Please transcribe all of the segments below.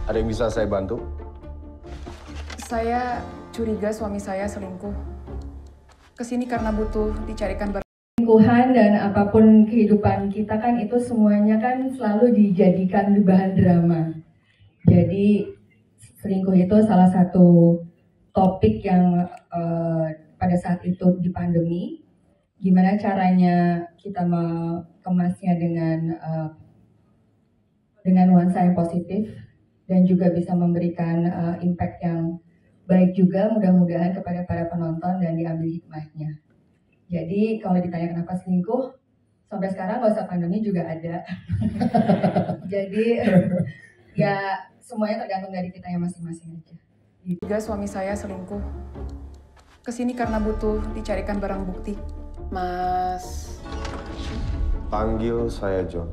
Ada yang bisa saya bantu? Saya curiga suami saya selingkuh. Kesini karena butuh dicarikan barang. Selingkuhan dan apapun kehidupan kita kan itu semuanya kan selalu dijadikan bahan drama. Jadi selingkuh itu salah satu topik yang pada saat itu di pandemi. Gimana caranya kita mengemasnya dengan nuansa yang positif dan juga bisa memberikan impact yang baik juga mudah-mudahan kepada para penonton dan diambil hikmahnya. Jadi kalau ditanya kenapa selingkuh, sampai sekarang nggak usah pandemi juga ada. Jadi ya semuanya tergantung dari kita yang masing-masing aja. Juga suami saya selingkuh. Kesini karena butuh dicarikan barang bukti. Mas. Panggil saya John.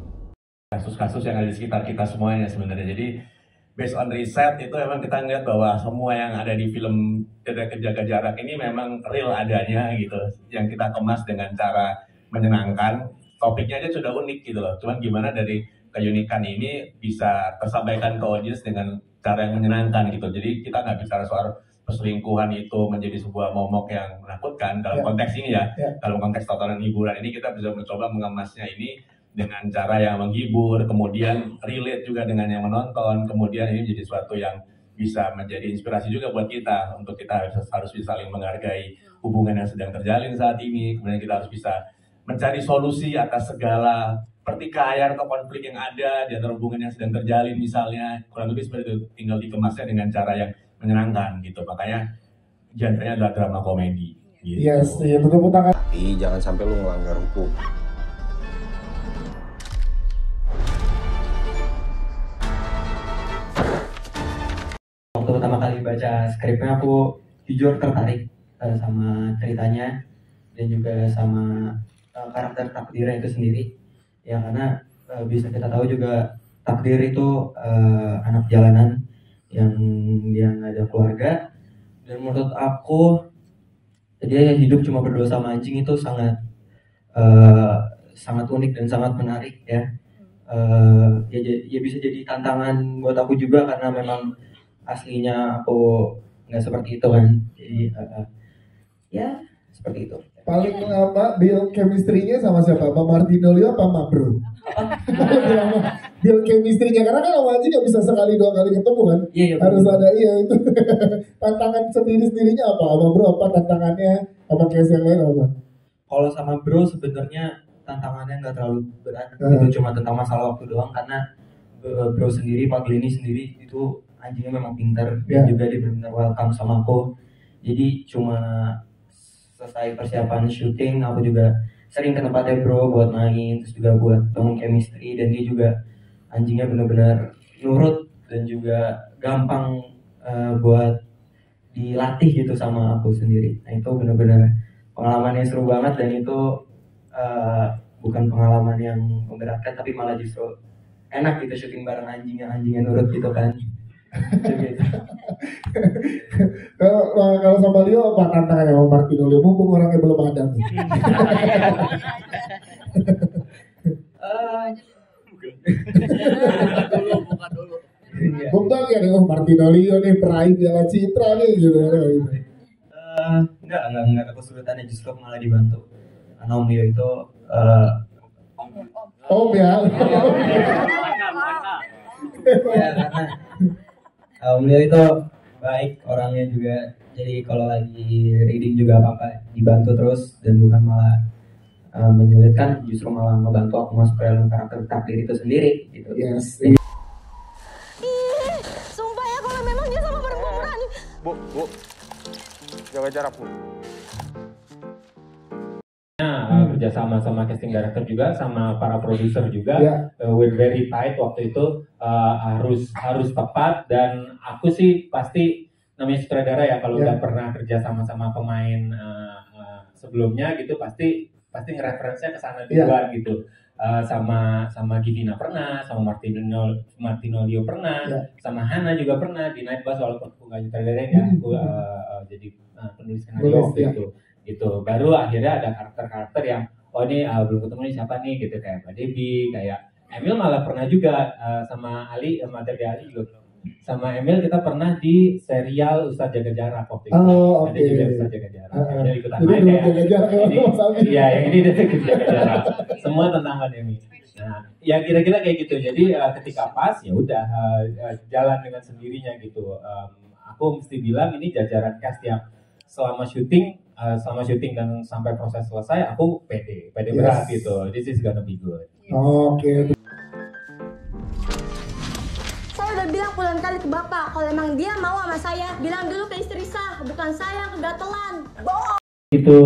Kasus-kasus yang ada di sekitar kita semuanya sebenarnya. Jadi based on riset itu memang kita ngeliat bahwa semua yang ada di film Jaga Jarak ini memang real adanya gitu. Yang kita kemas dengan cara menyenangkan. Topiknya aja sudah unik gitu loh. Cuman gimana dari keunikan ini bisa tersampaikan ke audiens dengan cara yang menyenangkan gitu. Jadi kita nggak bicara soal perselingkuhan itu menjadi sebuah momok yang menakutkan dalam konteks ini ya. Dalam konteks tontonan hiburan ini kita bisa mencoba mengemasnya ini dengan cara yang menghibur, kemudian relate juga dengan yang menonton, kemudian ini menjadi sesuatu yang bisa menjadi inspirasi juga buat kita untuk kita harus bisa saling menghargai hubungan yang sedang terjalin saat ini, kemudian kita harus bisa mencari solusi atas segala pertikaian atau konflik yang ada di antara hubungan yang sedang terjalin misalnya, kurang lebih seperti itu, tinggal dikemasnya dengan cara yang menyenangkan gitu, makanya genre-nya adalah drama komedi. Gitu. Yes, iya tepuk tangan. Tapi jangan sampai lu melanggar hukum. Waktu pertama kali baca skripnya aku jujur tertarik sama ceritanya dan juga sama karakter takdirnya itu sendiri ya, karena bisa kita tahu juga takdir itu anak jalanan yang dia nggak ada keluarga, dan menurut aku dia hidup cuma berdua sama anjing itu sangat sangat unik dan sangat menarik ya. Ya bisa jadi tantangan buat aku juga karena memang aslinya aku nggak seperti itu kan, jadi ya seperti itu. Paling lama build chemistry-nya sama siapa? Pak Martino Leo apa Mak Bro? Build chemistry-nya karena kan sama aja nggak bisa sekali dua kali ketemu kan? Iya, harus ada itu. Tantangan sendiri-sendirinya apa? Sama Bro apa tantangannya? Apa case yang lain apa? Kalau sama Bro sebenarnya tantangannya nggak terlalu berat, itu cuma tentang masalah waktu doang karena Bro sendiri, Pak Glini sendiri itu anjingnya memang pintar dan juga dia benar-benar welcome sama aku. Jadi cuma selesai persiapan syuting aku juga sering ke tempatnya Bro buat main, terus juga buat bangun chemistry, dan dia juga anjingnya benar-benar nurut dan juga gampang buat dilatih gitu sama aku sendiri. Nah itu benar-benar pengalaman yang seru banget, dan itu bukan pengalaman yang memberatkan tapi malah justru enak gitu syuting bareng anjingnya nurut gitu kan. Kalau sama Leo apa tantangannya sama Martino Leo? Mumpung orangnya belum ada nih. Bukan dulu. Bukan ya nih, Martino Leo nih peraih Piala Citra nih gitu. Enggak ada kesulitannya, justru malah dibantu. Karena Om Leo itu Om ya. Ya karena Om Leo itu baik orangnya juga, jadi kalau lagi reading juga apa-apa dibantu terus, dan bukan malah menyulitkan, justru malah ngebantu aku masuk ke dalam karakter takdir itu sendiri gitu. Yes. Sumpah ya kalau memang dia sama perempuan. Bu, jaga jarak Bu. Kerja sama casting director juga, sama para produser juga, we're very tight waktu itu, harus tepat, dan aku sih pasti namanya sutradara ya, kalau udah pernah kerja sama pemain sebelumnya gitu pasti ngereferensinya ke sana duluan gitu. Sama Givina pernah, sama Martino Leo pernah, sama Hana juga pernah di Night Bus, walaupun aku nggak sutradara ya, aku jadi penulis skenario waktu itu. Gitu, baru akhirnya ada karakter-karakter yang ini belum ketemu nih siapa nih gitu, kayak Mbak Debbie, kayak Emil malah pernah juga sama Ali, sama Teddy Ali juga sama Emil kita pernah di serial Ustadz Jaga Jarak waktu itu. Oh, Ada oke. juga Ustadz Jaga Jarak. Jadi ikutan Jadi main belum ya. jaga jarak ya, Ini- Mas Abi. Iya, yang ini detektif jaga jarak. Semua tentang pandemi. Nah, ya kira-kira kayak gitu. Jadi ketika pas ya udah jalan dengan sendirinya gitu. Aku mesti bilang ini jajaran cast yang selama syuting dan sampai proses selesai aku pede berat gitu. This is gonna be good. Oke. Saya udah bilang puluhan kali ke bapak, kalau emang dia mau sama saya, bilang dulu ke istri sah, bukan saya yang kegatelan. Bohong. Itu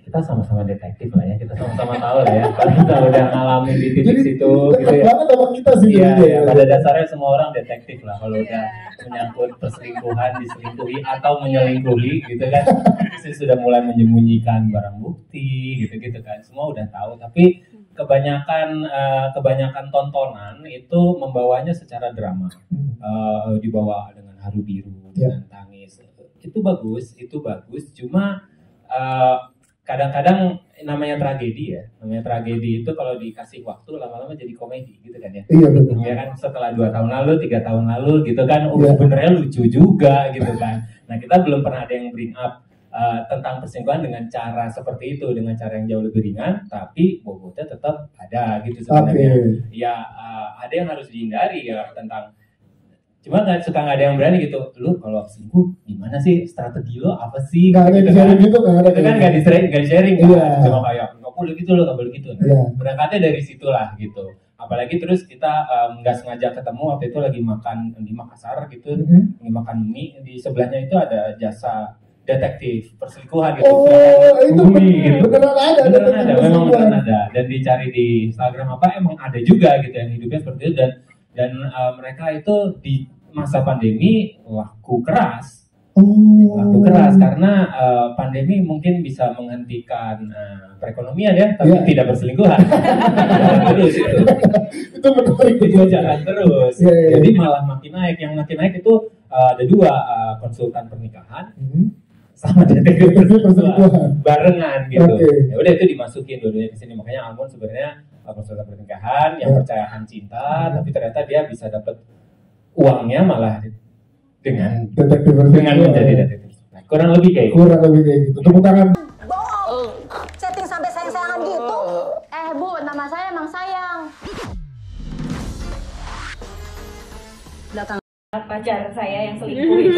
kita sama-sama detektif lah ya, kita sama-sama tahu lah ya kalau kita udah ngalamin di titik Jadi situ gitu ya. banget sama kita sih. Iya, gitu ya, pada dasarnya semua orang detektif lah kalau udah menyangkut perselingkuhan, diselingkuhi atau menyelingkuhi gitu kan. Saya sudah mulai menyembunyikan barang bukti gitu-gitu kan. Semua udah tahu, tapi kebanyakan tontonan itu membawanya secara drama. Dibawa dengan haru biru, dengan tangis. Itu bagus, cuma kadang-kadang namanya tragedi ya. Namanya tragedi itu kalau dikasih waktu lama-lama jadi komedi gitu kan ya. Iya betul. Ya kan setelah 2 tahun lalu, 3 tahun lalu gitu kan, sebenarnya lucu juga gitu kan. Nah kita belum pernah ada yang bring up tentang perselingkuhan dengan cara seperti itu, dengan cara yang jauh lebih ringan, tapi bobotnya tetap ada gitu sebenarnya. Ya ada yang harus dihindari ya tentang. Cuma nggak ada yang berani gitu. Lu kalau selingkuh gimana sih, strategi lo apa sih? Nggak ada gitu sharing gitu, nggak ada. Itu kan nggak di sharing kan. Iya. Cuma kayak nggak boleh gitu lo, nggak boleh gitu. Berangkatnya dari situlah gitu. Apalagi terus kita nggak sengaja ketemu waktu itu lagi makan di Makassar gitu, lagi makan mie, di sebelahnya itu ada jasa detektif perselingkuhan gitu. Itu beneran ada. Memang beneran ada. Dan dicari di Instagram emang ada juga gitu yang hidupnya seperti itu, dan mereka itu di masa pandemi laku keras karena pandemi mungkin bisa menghentikan perekonomian ya, tapi tidak perselingkuhan. Terus itu menarik, itu jalan terus. Jadi malah makin naik. Yang makin naik itu ada 2, konsultan pernikahan sama detektif perselingkuhan barengan gitu. Ya udah itu dimasukin dua-duanya ke sini. Makanya Almond sebenarnya konsultan pernikahan yang percayakan cinta, tapi ternyata dia bisa dapat uangnya malah dengan menjadi detektif. Nah, kurang lebih kayak gitu. Tepuk tangan. Bohong. Setting sampai sayang-sayangan gitu. Bu, nama saya emang sayang. Belakang pacar saya yang selingkuh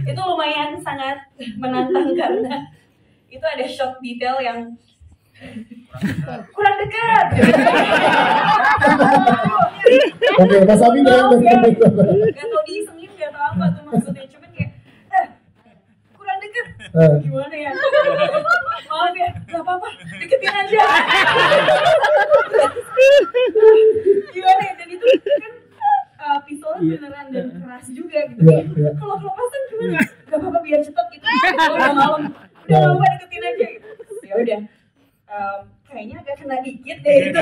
itu lumayan sangat menantang karena itu ada shot detail yang kurang dekat. Oke, Mas Abi gak tau diisengin, gak tau apa tuh maksudnya, cuman kayak kurang dekat. Gimana ya? Maaf ya, gak apa-apa, deketin aja. Gimana ya, dan itu kan pistolnya beneran dan keras juga gitu. Kalau kelepasan gimana? Gak apa-apa, biar cepet gitu. Udah malam, udah lama deketin aja gitu. Ya udah. Kayaknya agak kena dikit deh itu.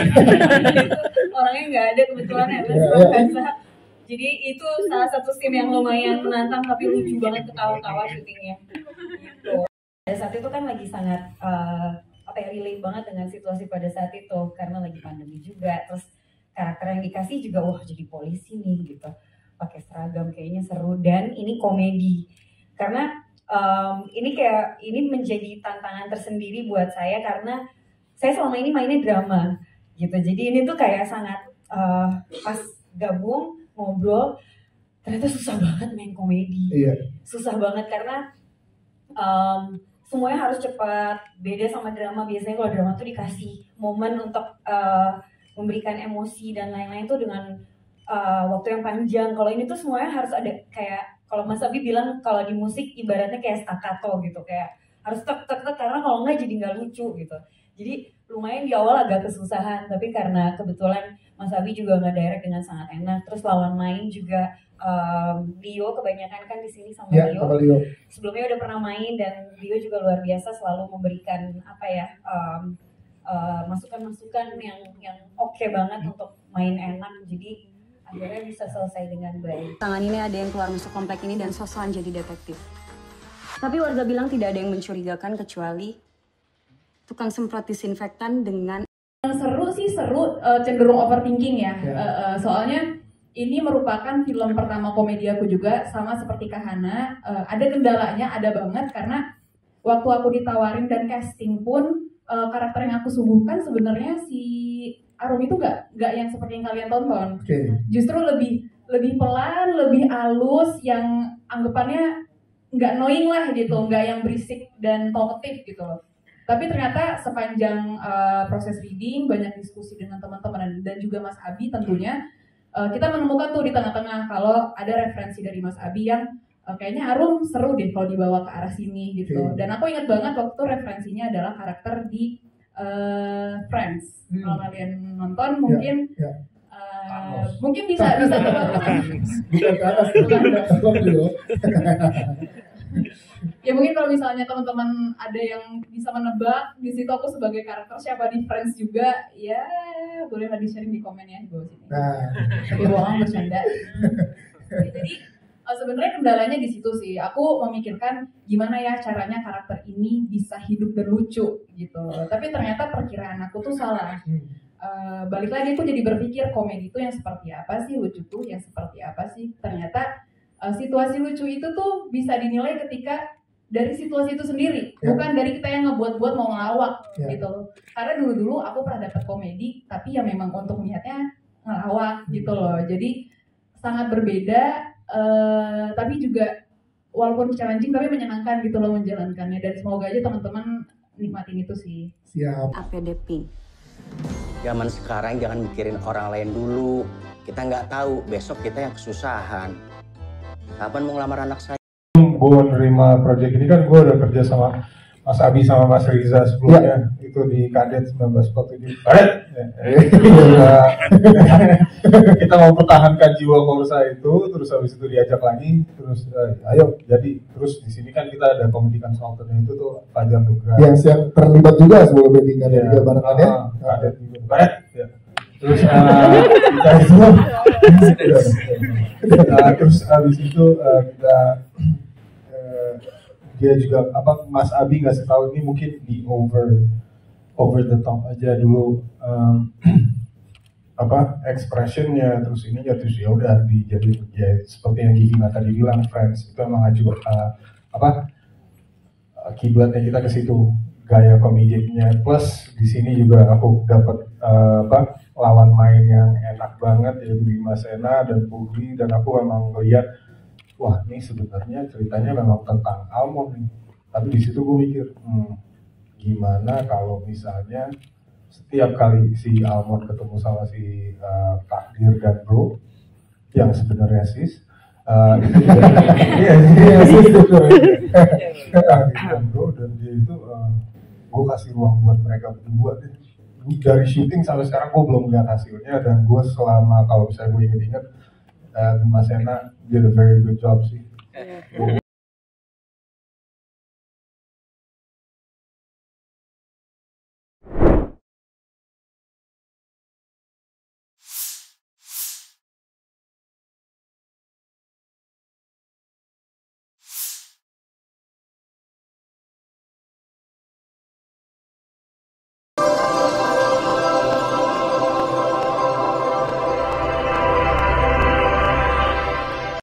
Orangnya nggak ada kebetulan ya, biasa. Jadi itu salah satu scene yang lumayan menantang tapi lucu banget, ketawa-tawa syutingnya. Gitu. Pada saat itu kan lagi sangat relate banget dengan situasi pada saat itu karena lagi pandemi juga. Terus karakter yang dikasih juga jadi polisi nih gitu, pakai seragam, kayaknya seru, dan ini komedi karena ini menjadi tantangan tersendiri buat saya karena saya selama ini mainnya drama gitu. Jadi ini tuh kayak sangat pas gabung ngobrol ternyata susah banget main komedi. Susah banget karena semuanya harus cepat. Beda sama drama, biasanya kalau drama tuh dikasih momen untuk memberikan emosi dan lain-lain tuh dengan waktu yang panjang. Kalau ini tuh semuanya harus ada kayak, kalau Mas Abi bilang kalau di musik ibaratnya kayak staccato gitu, kayak harus tek karena kalau enggak jadi nggak lucu gitu. Jadi lumayan di awal agak kesusahan, tapi karena kebetulan Mas Abi juga nge-direct dengan sangat enak. Terus lawan main juga Dio, kebanyakan kan di sini sama Dio. Sebelumnya udah pernah main dan Dio juga luar biasa, selalu memberikan masukan-masukan yang oke banget untuk main enak. Jadi akhirnya bisa selesai dengan baik. Tangan ini ada yang keluar masuk komplek ini dan sosokan jadi detektif. Tapi warga bilang tidak ada yang mencurigakan kecuali tukang semprot disinfektan dengan... Yang seru, cenderung overthinking ya. Soalnya ini merupakan film pertama komedi aku juga, sama seperti Kahana. Ada kendalanya, ada banget, karena waktu aku ditawarin dan casting pun karakter yang aku suguhkan sebenarnya si Arum itu nggak yang seperti yang kalian tonton. Justru lebih pelan, lebih halus, yang anggapannya nggak annoying lah gitu, nggak yang berisik dan talkative gitu loh. Tapi ternyata sepanjang proses reading, banyak diskusi dengan teman-teman dan juga Mas Abi tentunya, kita menemukan tuh di tengah-tengah kalau ada referensi dari Mas Abi yang kayaknya Arum seru deh kalau dibawa ke arah sini gitu. Dan aku ingat banget waktu itu referensinya adalah karakter di Friends. Kalau kalian nonton mungkin mungkin bisa tebak. Bukan ke atas, Ya mungkin kalau misalnya teman-teman ada yang bisa menebak di situ aku sebagai karakter siapa di Friends juga, ya bolehlah di-sharing di komen ya di bawah sini. Tapi bohong, bercanda. Jadi sebenarnya kendalanya di situ sih. Aku memikirkan gimana ya caranya karakter ini bisa hidup dan lucu gitu. Tapi ternyata perkiraan aku tuh salah. Balik lagi aku jadi berpikir komedi itu yang seperti apa sih, lucu tuh yang seperti apa sih. Ternyata situasi lucu itu tuh bisa dinilai ketika dari situasi itu sendiri, bukan dari kita yang ngebuat-buat mau ngelawak gitu. Karena dulu aku pernah dapat komedi, tapi ya memang untuk niatnya ngelawak gitu loh. Jadi sangat berbeda, tapi juga walaupun challenging tapi menyenangkan gitu loh menjalankannya. Dan semoga aja teman-teman nikmatin itu sih. Siap. APDP. Zaman sekarang jangan mikirin orang lain dulu. Kita nggak tahu besok kita yang kesusahan. Kapan mau ngelamar anak saya? Gue menerima proyek ini kan gue udah kerja sama Mas Abi sama Mas Riza sebelumnya. Itu di Kadet 1947. Kadet! Kita mau pertahankan jiwa korsa itu, terus habis itu diajak lagi, terus ayo jadi. Terus di sini kan kita ada komedi consultant itu tuh Fajar Nugra. Yang siap terlibat juga sebelum meeting ada juga bareng Kadet juga. Kadet! Ya. Terus kita itu terus habis itu kita dia juga Mas Abi ngasih tahu ini mungkin di over the top aja dulu expressionnya, terus ininya, terus ya udah dijadi ya seperti yang Givina tadi bilang Friends itu emang kiblatnya kita ke situ, gaya komedinya. Plus di sini juga aku dapat lawan main yang enak banget, yaitu Bima Sena dan Pugli, dan aku memang ngeliat wah ini sebenarnya ceritanya memang tentang Almond nih. Tapi di situ gue mikir gimana kalau misalnya setiap kali si Almond ketemu sama si Takdir dan Bro yang sebenarnya sis sis itu Takdir dan Bro, dan dia itu gue kasih ruang buat mereka berdua deh. Dari syuting sampai sekarang gue belum lihat hasilnya, dan gue selama kalau misalnya gue inget-inget Mas Sena did a very good job sih.